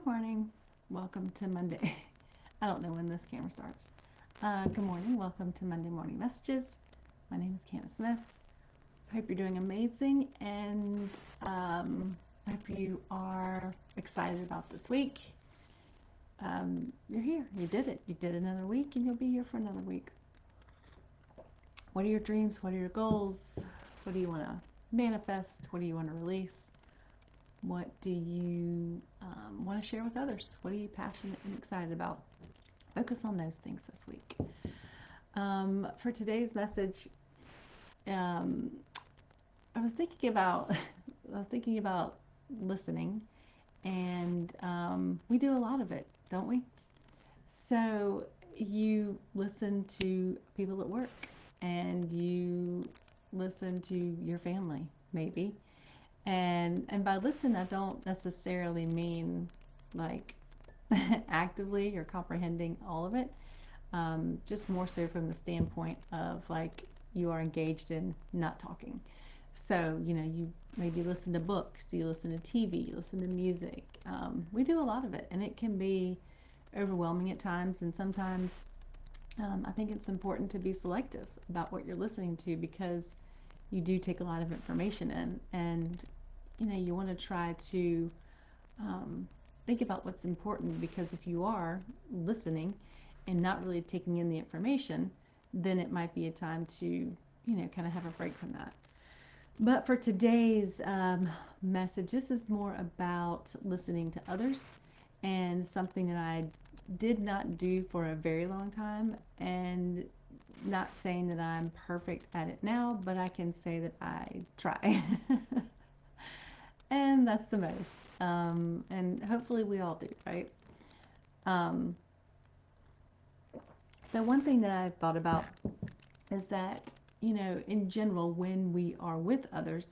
morning. Welcome to Monday. I don't know when this camera starts. Good morning. Welcome to Monday Morning Messages. My name is Candace Smith. I hope you're doing amazing and I hope you are excited about this week. You're here. You did it. You did another week and you'll be here for another week. What are your dreams? What are your goals? What do you want to manifest? What do you want to release? What do you want to share with others? What are you passionate and excited about? Focus on those things this week. For today's message, um, I was thinking about listening, and we do a lot of it, don't we? So you listen to people at work, and you listen to your family, maybe. And by listen, I don't necessarily mean like actively or comprehending all of it. Just more so from the standpoint of like you are engaged in not talking. So, you maybe listen to books, you listen to TV, you listen to music. We do a lot of it, and it can be overwhelming at times. And sometimes I think it's important to be selective about what you're listening to because you do take a lot of information in. And, you want to try to um, think about what's important because if you are listening and not really taking in the information, then it might be a time to, kind of have a break from that. But for today's message, this is more about listening to others and something that I did not do for a very long time. And not saying that I'm perfect at it now, but I can say that I try. And that's the most. And hopefully we all do, right? Um, so one thing that I've thought about is that, in general, when we are with others,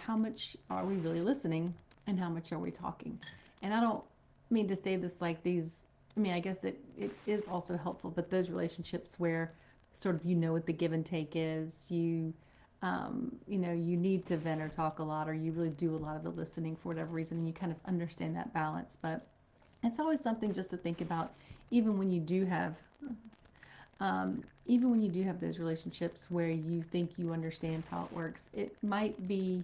how much are we really listening and how much are we talking? And I don't mean to say this like these, I mean, I guess it is also helpful, but those relationships where sort of what the give and take is, you need to vent or talk a lot, or you really do a lot of the listening for whatever reason, and you kind of understand that balance. But it's always something just to think about, even when you do have even when you do have those relationships where you think you understand how it works, it might be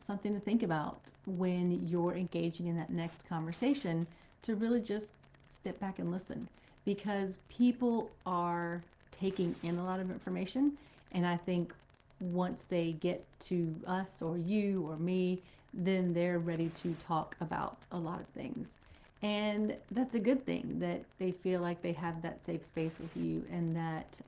something to think about when you're engaging in that next conversation to really just step back and listen because people are taking in a lot of information. And I think once they get to us or you or me, then they're ready to talk about a lot of things. And that's a good thing that they feel like they have that safe space with you and that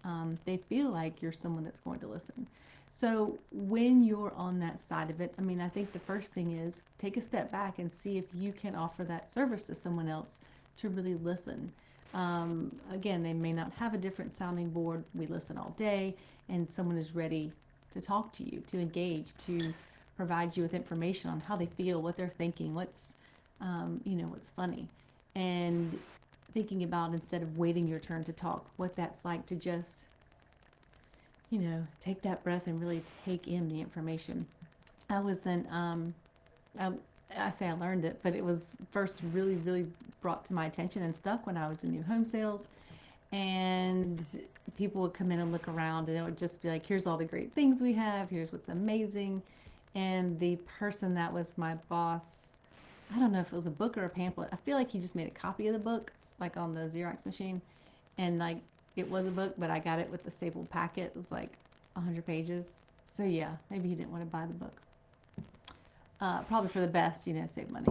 they feel like you're someone that's going to listen. So when you're on that side of it, I mean, I think the first thing is take a step back and see if you can offer that service to someone else to really listen. Again, they may not have a different sounding board. We listen all day, and someone is ready to talk to you, to engage, to provide you with information on how they feel, what they're thinking, what's funny. And thinking about instead of waiting your turn to talk, what that's like to just, take that breath and really take in the information. I was in, I, I say I learned it, but it was first really, really brought to my attention and stuck when I was in new home sales. And people would come in and look around, and it would just be like, here's all the great things we have, here's what's amazing. And the person that was my boss, I don't know if it was a book or a pamphlet. I feel like he just made a copy of the book, like on the Xerox machine. And like it was a book, but I got it with the stapled packet. It was like 100 pages. So yeah, maybe he didn't want to buy the book. Probably for the best, save money.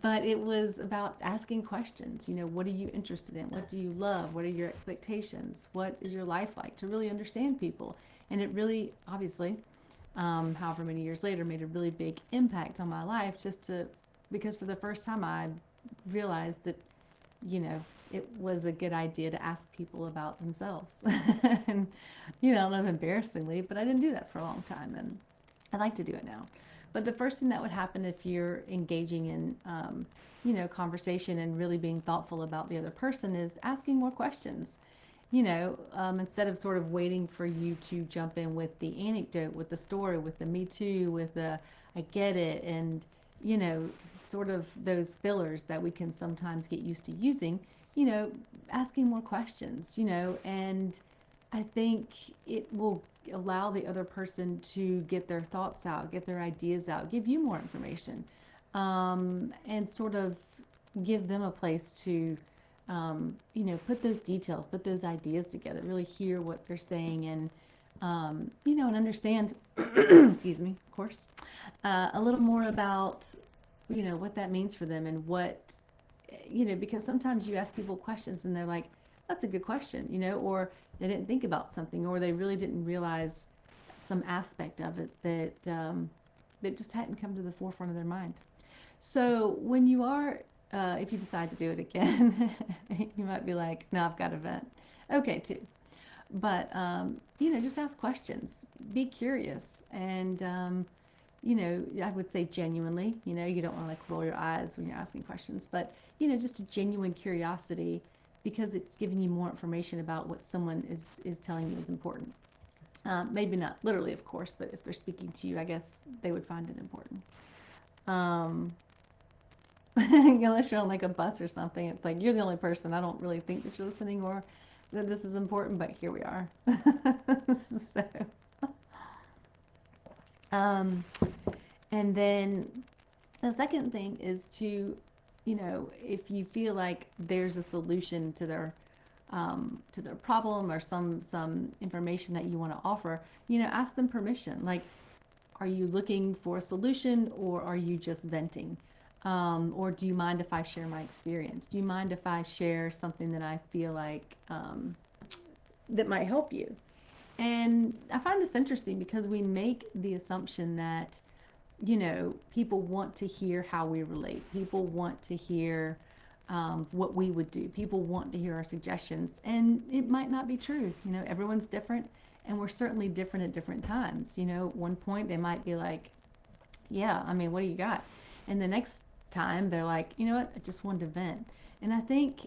But it was about asking questions. What are you interested in? What do you love? What are your expectations? What is your life like? To really understand people. And it really, obviously, however many years later, made a really big impact on my life because for the first time I realized that, it was a good idea to ask people about themselves. And, I don't know if embarrassingly, but I didn't do that for a long time. And I like to do it now. But the first thing that would happen if you're engaging in, conversation and really being thoughtful about the other person is asking more questions. Instead of sort of waiting for you to jump in with the anecdote, with the story, with the me too, with the I get it, and, you know, sort of those fillers that we can sometimes get used to using, you know, asking more questions, and I think it will allow the other person to get their thoughts out, get their ideas out, give you more information, and sort of give them a place to, put those details, put those ideas together, really hear what they're saying, and, and understand, excuse me, of course, a little more about, what that means for them and what, because sometimes you ask people questions and they're like, that's a good question, or they didn't think about something, or they really didn't realize some aspect of it that just hadn't come to the forefront of their mind. So when you are, if you decide to do it again, you might be like, no, I've got a vent. Okay, too. But, just ask questions, be curious, and, I would say genuinely, you don't want to like roll your eyes when you're asking questions, but, just a genuine curiosity because it's giving you more information about what someone is telling you is important. Maybe not literally, of course, but if they're speaking to you, I guess they would find it important. Um, unless you're on like a bus or something, it's like you're the only person. I don't really think that you're listening or that this is important, but here we are. So, um, and then the second thing is to, if you feel like there's a solution to their problem or some information that you want to offer, ask them permission. Like, are you looking for a solution or are you just venting? Or do you mind if I share my experience? Do you mind if I share something that I feel like that might help you? And I find this interesting because we make the assumption that, people want to hear how we relate. People want to hear what we would do. People want to hear our suggestions. And it might not be true. Everyone's different and we're certainly different at different times. At one point they might be like, yeah, I mean, what do you got? And the next time they're like, you know what, I just wanted to vent. And I think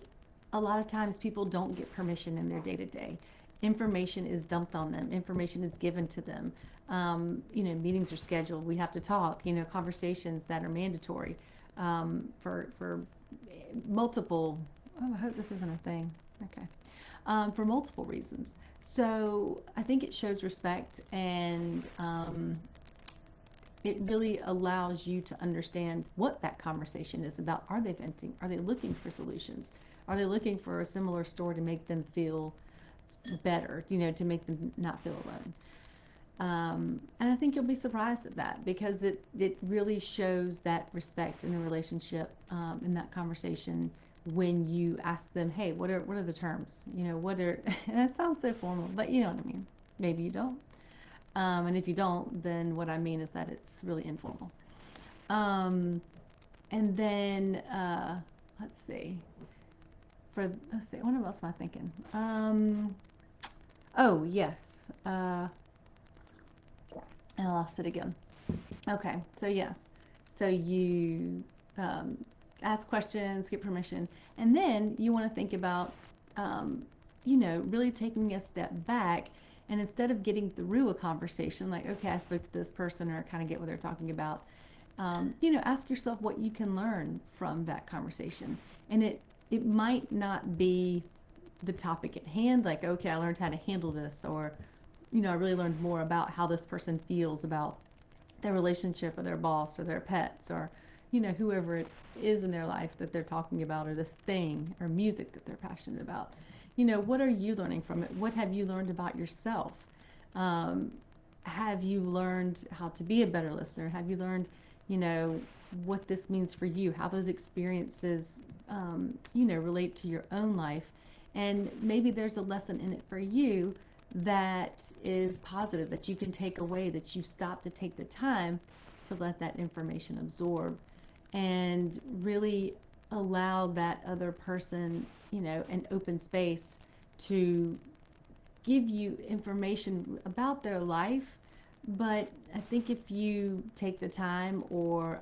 a lot of times people don't get permission in their day to day. Information is dumped on them, information is given to them. Meetings are scheduled, we have to talk, conversations that are mandatory for multiple, oh, I hope this isn't a thing. Okay. For multiple reasons. So I think it shows respect and it really allows you to understand what that conversation is about. Are they venting? Are they looking for solutions? Are they looking for a similar story to make them feel better, to make them not feel alone? And I think you'll be surprised at that because it really shows that respect in the relationship, in that conversation when you ask them, hey, what are the terms? What are, and that sounds so formal, but you know what I mean. Maybe you don't. And if you don't, then what I mean is that it's really informal. Um, and then let's see. Let's see, what else am I thinking? Oh yes. I lost it again. Okay, so yes. So you um, ask questions, get permission, and then you want to think about, um, really taking a step back. And instead of getting through a conversation, like, okay, I spoke to this person or kind of get what they're talking about, ask yourself what you can learn from that conversation. And it might not be the topic at hand, like, okay, I learned how to handle this, or, I really learned more about how this person feels about their relationship or their boss or their pets or whoever it is in their life that they're talking about, or this thing or music that they're passionate about. What are you learning from it? What have you learned about yourself? um, have you learned how to be a better listener? Have you learned, you know what this means for you, how those experiences relate to your own life? And maybe there's a lesson in it for you that is positive, that you can take away, that you stop to take the time to let that information absorb and really allow that other person, an open space to give you information about their life. But I think if you take the time or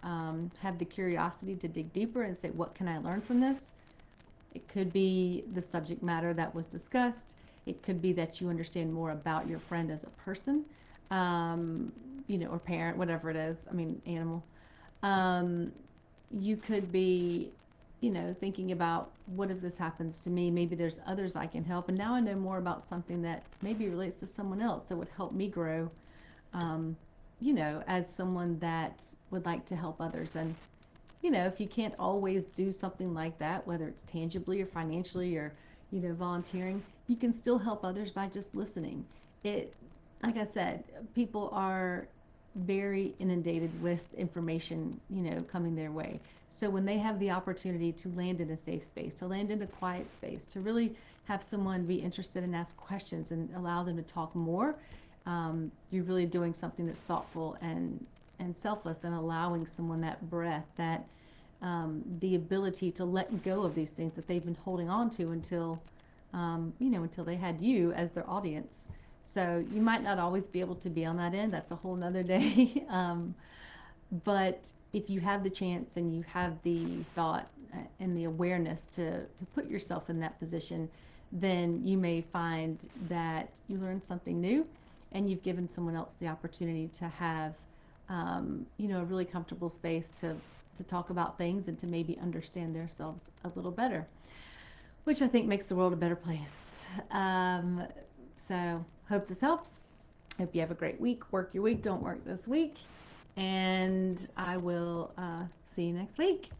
have the curiosity to dig deeper and say, what can I learn from this? It could be the subject matter that was discussed. It could be that you understand more about your friend as a person, or parent, whatever it is. I mean, animal. Um, you could be, thinking about, what if this happens to me? Maybe there's others I can help. And now I know more about something that maybe relates to someone else that would help me grow, um, as someone that would like to help others. And, if you can't always do something like that, whether it's tangibly or financially or, volunteering, you can still help others by just listening. It, like I said, people are very inundated with information, coming their way. So when they have the opportunity to land in a safe space, to land in a quiet space, to really have someone be interested and ask questions and allow them to talk more, you're really doing something that's thoughtful and selfless, and allowing someone that breath, that the ability to let go of these things that they've been holding on to until they had you as their audience. So you might not always be able to be on that end. That's a whole nother day. But if you have the chance and you have the thought and the awareness to put yourself in that position, then you may find that you learned something new, and you've given someone else the opportunity to have, a really comfortable space to talk about things and to maybe understand themselves a little better, which I think makes the world a better place. Um, so, hope this helps. Hope you have a great week. Work your week, don't work this week. And I will see you next week.